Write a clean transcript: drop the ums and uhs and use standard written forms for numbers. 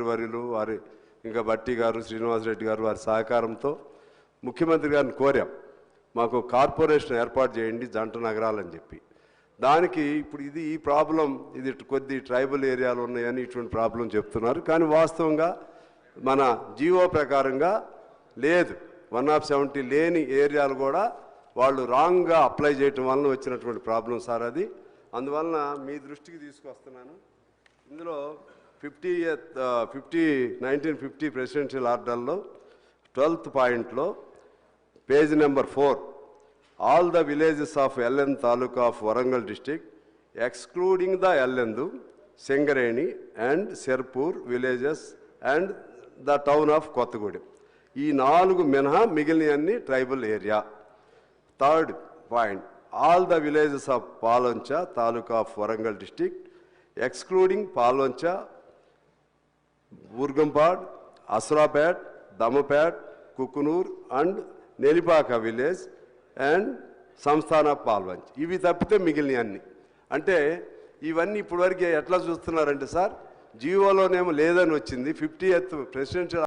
వర్యులు వారి ఇంకా బట్టి గారు శ్రీనివాసరెడ్డి గారు వారి సహకారంతో ముఖ్యమంత్రి గారిని కోరాం, మాకు కార్పొరేషన్ ఏర్పాటు చేయండి జంట నగరాలని చెప్పి. దానికి ఇప్పుడు ఈ ప్రాబ్లం ఇది కొద్ది ట్రైబల్ ఏరియాలు ఉన్నాయని ఇటువంటి ప్రాబ్లం చెప్తున్నారు. కానీ వాస్తవంగా మన జీవో ప్రకారంగా లేదు, 170 లేని ఏరియాలు కూడా వాళ్ళు రాంగ్గా అప్లై చేయటం వలన వచ్చినటువంటి ప్రాబ్లం సార్ అది. అందువలన మీ దృష్టికి తీసుకొస్తున్నాను. ఇందులో 1950 ప్రెసిడెన్షియల్ ఆర్డర్లో 12th పాయింట్లో page number 4, all the villages of LN taluka of Warangal district excluding the Yellandu, Singareni and Serpur villages and the town of Kothagudem, ఈ 4 మినహా మిగిలినవన్నీ tribal area. 3rd point, all the villages of Paloncha taluka of Warangal district excluding Palvancha, Burgampad, Asrapet, Dammapet, Kukunoor and Nelipaka village and Sansthana Palvanch, ఇవి తప్పితే మిగిలిన అన్ని. అంటే ఇవన్నీ ఇప్పటివరకు ఎట్లా చూస్తున్నారంటే సార్, జీవోలోనేమో లేదని వచ్చింది, 50th ప్రెసిడెన్షియల్